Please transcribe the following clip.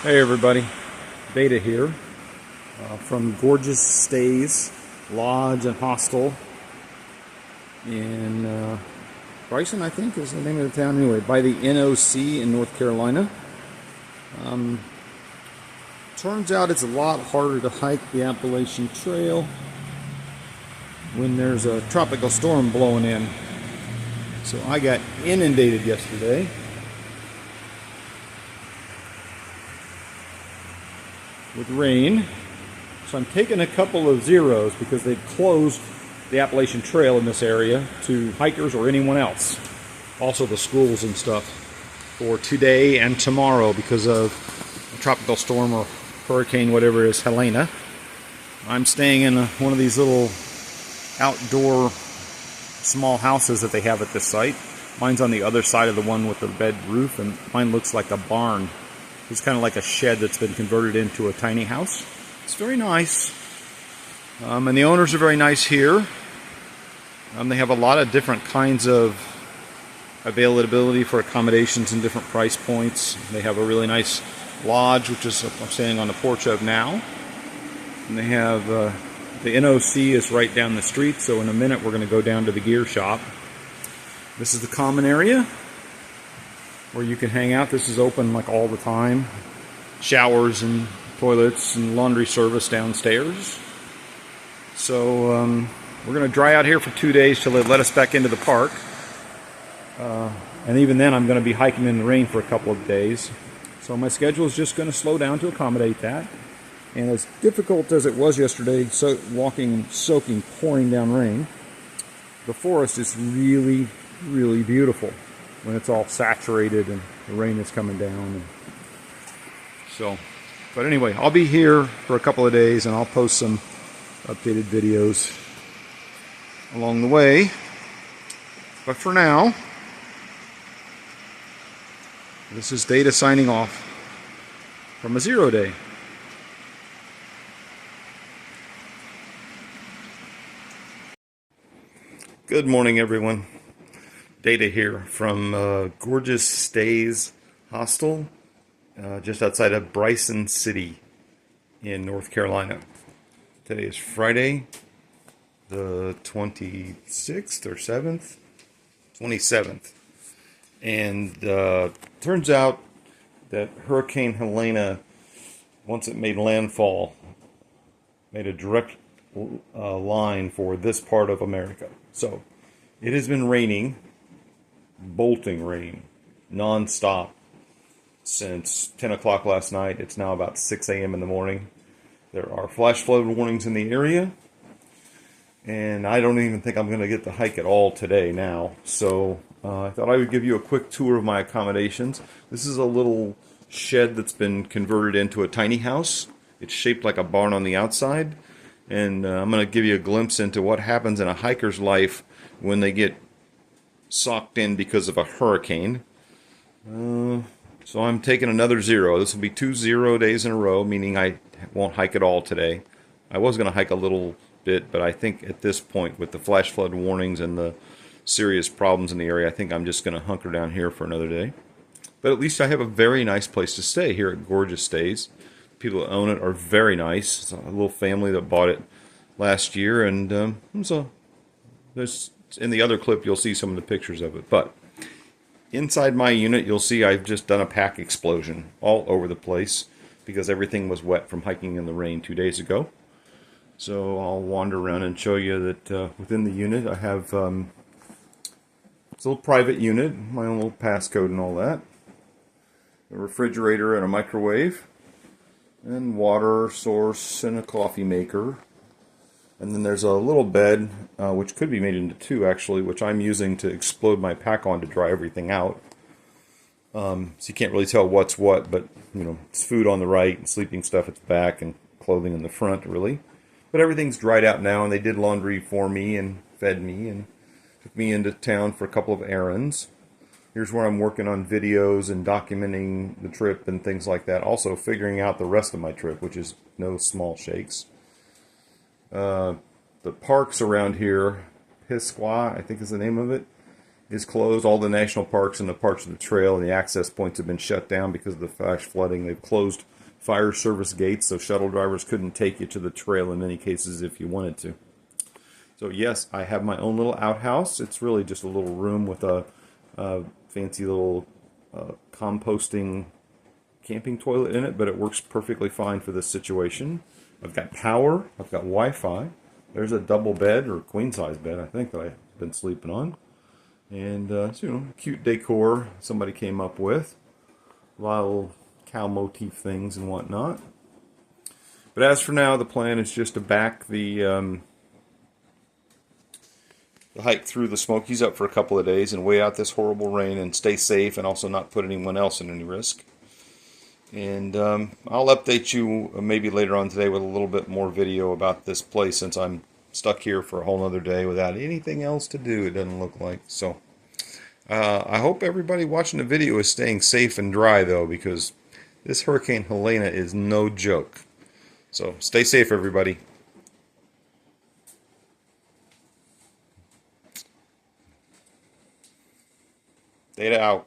Hey everybody, Beta here from Gorgeous Stays Lodge and Hostel in Bryson, I think is the name of the town. Anyway, by the NOC in North Carolina. Turns out it's a lot harder to hike the Appalachian Trail when there's a tropical storm blowing in. So I got inundated yesterday. With rain, so I'm taking a couple of zeros because they've closed the Appalachian Trail in this area to hikers or anyone else, also the schools and stuff, for today and tomorrow because of a tropical storm or hurricane, whatever it is, Helene. I'm staying in one of these little outdoor small houses that they have at this site. Mine's on the other side of the one with the red roof, and mine looks like a barn. It's kind of like a shed that's been converted into a tiny house. It's very nice. And the owners are very nice here. They have a lot of different kinds of availability for accommodations and different price points. They have a really nice lodge, which is I'm standing on the porch of now. And they have the NOC is right down the street, so in a minute we're going to go down to the gear shop. This is the common area where you can hang out. This is open like all the time. Showers and toilets and laundry service downstairs. So we're going to dry out here for 2 days till they let us back into the park. And even then I'm going to be hiking in the rain for a couple of days. So my schedule is just going to slow down to accommodate that. And as difficult as it was yesterday, so walking and soaking, pouring down rain, the forest is really, really beautiful when it's all saturated and the rain is coming down. But anyway, I'll be here for a couple of days and I'll post some updated videos along the way. But for now, this is Data signing off from a 0 day. Good morning, everyone. Data here from Gorgeous Stays Hostel, just outside of Bryson City in North Carolina. Today is Friday, the 26th or 7th? 27th. And turns out that Hurricane Helene, once it made landfall, made a direct line for this part of America. So it has been raining, bolting rain, non-stop since 10 o'clock last night. It's now about 6 a.m. in the morning. There are flash flood warnings in the area, and I don't even think I'm going to get to hike at all today now. So I thought I would give you a quick tour of my accommodations. This is a little shed that's been converted into a tiny house. It's shaped like a barn on the outside, and I'm going to give you a glimpse into what happens in a hiker's life when they get socked in because of a hurricane. So I'm taking another 0. This will be 2 0 days in a row, meaning I won't hike at all today. I was going to hike a little bit, but I think at this point, with the flash flood warnings and the serious problems in the area, I think I'm just going to hunker down here for another day. But at least I have a very nice place to stay here at Gorgeous Stays. People that own it are very nice. It's a little family that bought it last year, and so there's, in the other clip you'll see some of the pictures of it. But inside my unit, you'll see I've just done a pack explosion all over the place because everything was wet from hiking in the rain 2 days ago. So I'll wander around and show you that within the unit I have it's a little private unit, my own little passcode and all that. A refrigerator and a microwave, and water source and a coffee maker. And then there's a little bed, which could be made into 2 actually, which I'm using to explode my pack on to dry everything out. So you can't really tell what's what, but you know, it's food on the right, and sleeping stuff at the back, and clothing in the front, really. But everything's dried out now, and they did laundry for me and fed me and took me into town for a couple of errands. Here's where I'm working on videos and documenting the trip and things like that. Also figuring out the rest of my trip, which is no small shakes. The parks around here, Pisqua, I think is the name of it, is closed. All the national parks and the parts of the trail and the access points have been shut down because of the flash flooding. They've closed fire service gates, so shuttle drivers couldn't take you to the trail in many cases if you wanted to. So yes, I have my own little outhouse. It's really just a little room with a fancy little composting camping toilet in it, but it works perfectly fine for this situation. I've got power. I've got Wi-Fi. There's a double bed, or queen size bed, I think, that I've been sleeping on. And so, cute decor somebody came up with. A lot of little cow motif things and whatnot. But as for now, the plan is just to back the hike through the Smokies up for a couple of days and wait out this horrible rain and stay safe and also not put anyone else in any risk. And I'll update you maybe later on today with a little bit more video about this place, since I'm stuck here for a whole other day without anything else to do, it doesn't look like. So I hope everybody watching the video is staying safe and dry, though, because this Hurricane Helene is no joke. So stay safe, everybody. Data out.